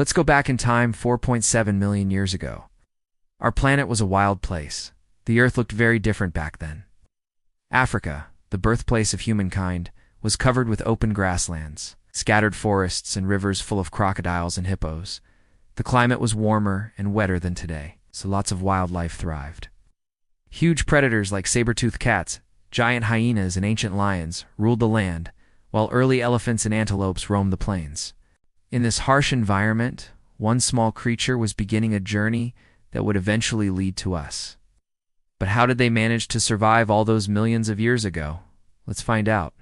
Let's go back in time 4.7 million years ago. Our planet was a wild place. The Earth looked very different back then. Africa, the birthplace of humankind, was covered with open grasslands, scattered forests, and rivers full of crocodiles and hippos. The climate was warmer and wetter than today, so lots of wildlife thrived. Huge predators like saber-toothed cats, giant hyenas, and ancient lions ruled the land, while early elephants and antelopes roamed the plains. In this harsh environment, one small creature was beginning a journey that would eventually lead to us. But how did they manage to survive all those millions of years ago? Let's find out.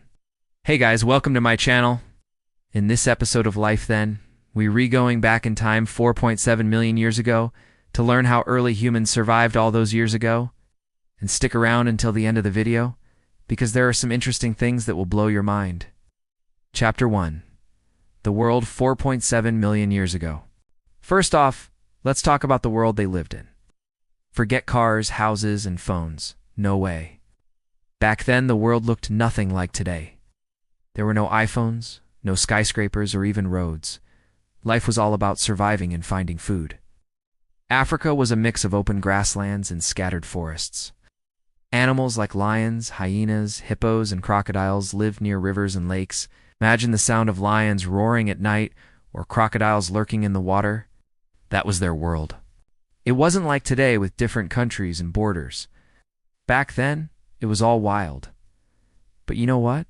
Hey guys, welcome to my channel. In this episode of Life Then, we're going back in time 4.7 million years ago to learn how early humans survived all those years ago. And stick around until the end of the video, because there are some interesting things that will blow your mind. Chapter 1. The world 4.7 million years ago. First off, let's talk about the world they lived in. Forget cars, houses, and phones. No way. Back then, the world looked nothing like today. There were no iPhones, no skyscrapers, or even roads. Life was all about surviving and finding food. Africa was a mix of open grasslands and scattered forests. Animals like lions, hyenas, hippos, and crocodiles lived near rivers and lakes. Imagine the sound of lions roaring at night or crocodiles lurking in the water. That was their world. It wasn't like today with different countries and borders. Back then, it was all wild. But you know what?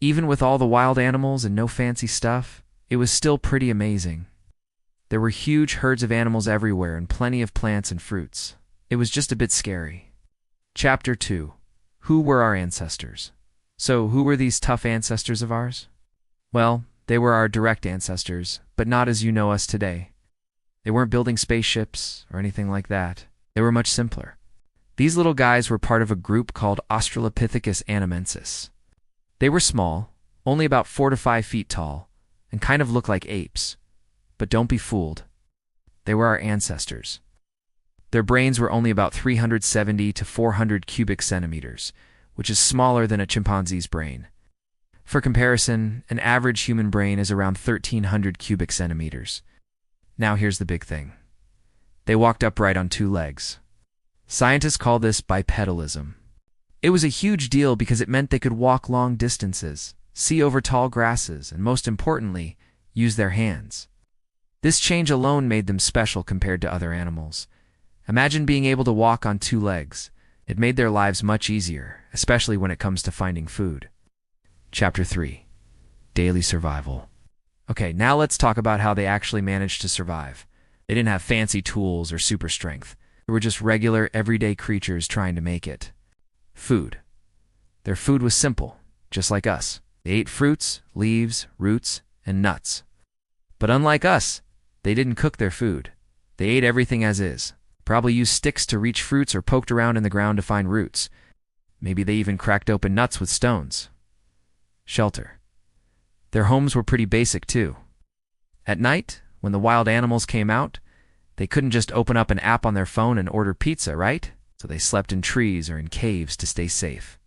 Even with all the wild animals and no fancy stuff, it was still pretty amazing. There were huge herds of animals everywhere and plenty of plants and fruits. It was just a bit scary. Chapter 2. Who were our ancestors? So, who were these tough ancestors of ours? Well, they were our direct ancestors, but not as you know us today. They weren't building spaceships or anything like that. They were much simpler. These little guys were part of a group called Australopithecus anamensis. They were small, only about 4 to 5 feet tall, and kind of looked like apes. But don't be fooled. They were our ancestors. Their brains were only about 370 to 400 cubic centimeters, which is smaller than a chimpanzee's brain. For comparison, an average human brain is around 1,300 cubic centimeters. Now here's the big thing. They walked upright on 2 legs. Scientists call this bipedalism. It was a huge deal because it meant they could walk long distances, see over tall grasses, and most importantly, use their hands. This change alone made them special compared to other animals. Imagine being able to walk on 2 legs. It made their lives much easier, especially when it comes to finding food. Chapter 3. Daily survival. Okay, now let's talk about how they actually managed to survive. They didn't have fancy tools or super strength. They were just regular, everyday creatures trying to make it. Food. Their food was simple, just like us. They ate fruits, leaves, roots, and nuts. But unlike us, they didn't cook their food. They ate everything as is. Probably used sticks to reach fruits or poked around in the ground to find roots. Maybe they even cracked open nuts with stones. Shelter. Their homes were pretty basic too. At night, when the wild animals came out, they couldn't just open up an app on their phone and order pizza, right? So they slept in trees or in caves to stay safe.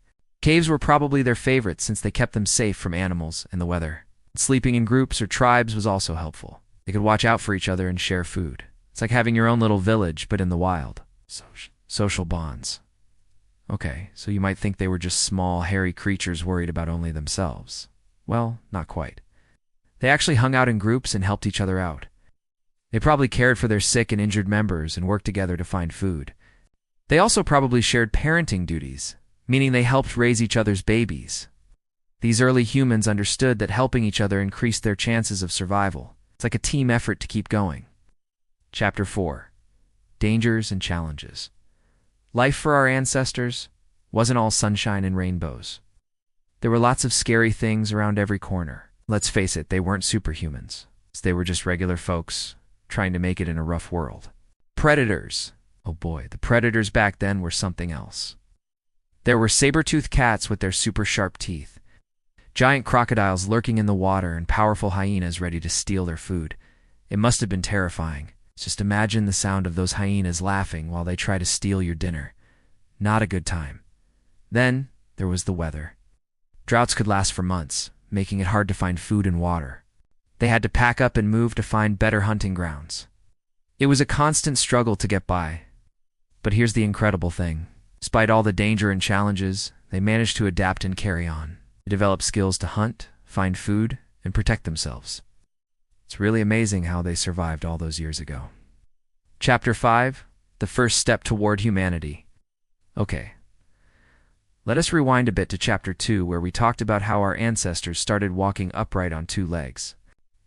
Caves were probably their favorite since they kept them safe from animals and the weather. Sleeping in groups or tribes was also helpful. They could watch out for each other and share food. It's like having your own little village, but in the wild. Social bonds. Okay, so you might think they were just small, hairy creatures worried about only themselves. Well, not quite. They actually hung out in groups and helped each other out. They probably cared for their sick and injured members and worked together to find food. They also probably shared parenting duties, meaning they helped raise each other's babies. These early humans understood that helping each other increased their chances of survival. It's like a team effort to keep going. Chapter 4. Dangers and challenges. Life for our ancestors wasn't all sunshine and rainbows. There were lots of scary things around every corner. Let's face it, they weren't superhumans. They were just regular folks trying to make it in a rough world. Predators. Oh boy, the predators back then were something else. There were saber-toothed cats with their super sharp teeth, giant crocodiles lurking in the water, and powerful hyenas ready to steal their food. It must have been terrifying. Just imagine the sound of those hyenas laughing while they try to steal your dinner. Not a good time. Then there was the weather. Droughts could last for months, making it hard to find food and water. They had to pack up and move to find better hunting grounds. It was a constant struggle to get by. But here's the incredible thing. Despite all the danger and challenges, they managed to adapt and carry on. They developed skills to hunt, find food, and protect themselves. It's really amazing how they survived all those years ago. Chapter 5, The First Step Toward Humanity. Okay, let us rewind a bit to Chapter 2, where we talked about how our ancestors started walking upright on two legs.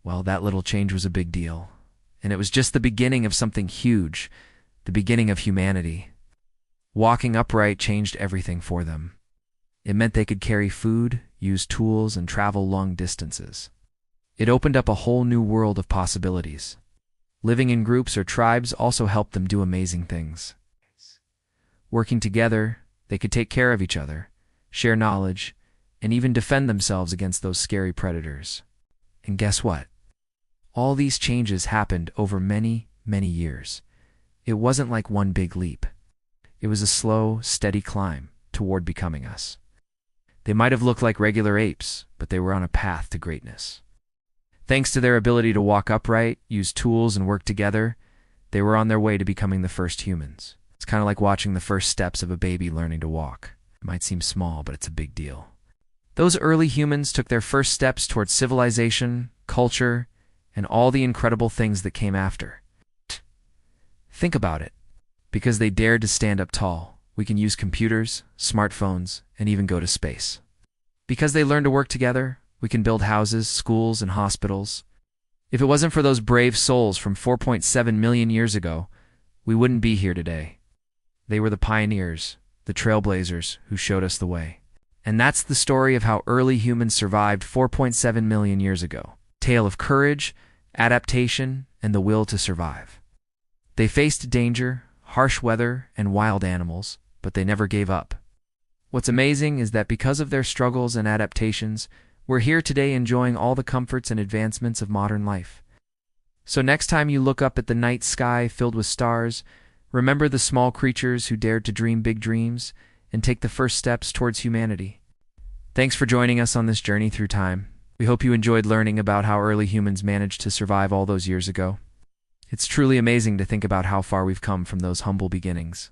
Well, that little change was a big deal, and it was just the beginning of something huge, the beginning of humanity. Walking upright changed everything for them. It meant they could carry food, use tools, and travel long distances. It opened up a whole new world of possibilities. Living in groups or tribes also helped them do amazing things. Working together, they could take care of each other, share knowledge, and even defend themselves against those scary predators. And guess what? All these changes happened over many, many years. It wasn't like one big leap. It was a slow, steady climb toward becoming us. They might have looked like regular apes, but they were on a path to greatness. Thanks to their ability to walk upright, use tools, and work together, they were on their way to becoming the first humans. It's kind of like watching the first steps of a baby learning to walk. It might seem small, but it's a big deal. Those early humans took their first steps towards civilization, culture, and all the incredible things that came after. Think about it. Because they dared to stand up tall, we can use computers, smartphones, and even go to space. Because they learned to work together, we can build houses, schools, and hospitals. If it wasn't for those brave souls from 4.7 million years ago, we wouldn't be here today. They were the pioneers, the trailblazers, who showed us the way. And that's the story of how early humans survived 4.7 million years ago. Tale of courage, adaptation, and the will to survive. They faced danger, harsh weather, and wild animals, but they never gave up. What's amazing is that because of their struggles and adaptations, we're here today enjoying all the comforts and advancements of modern life. So next time you look up at the night sky filled with stars, remember the small creatures who dared to dream big dreams and take the first steps towards humanity. Thanks for joining us on this journey through time. We hope you enjoyed learning about how early humans managed to survive all those years ago. It's truly amazing to think about how far we've come from those humble beginnings.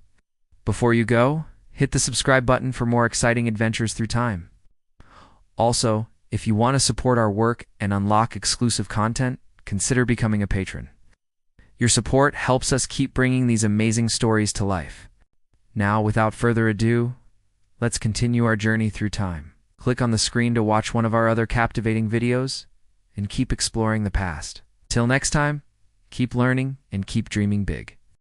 Before you go, hit the subscribe button for more exciting adventures through time. Also, if you want to support our work and unlock exclusive content, consider becoming a patron. Your support helps us keep bringing these amazing stories to life. Now, without further ado, let's continue our journey through time. Click on the screen to watch one of our other captivating videos, and keep exploring the past. Till next time, keep learning and keep dreaming big.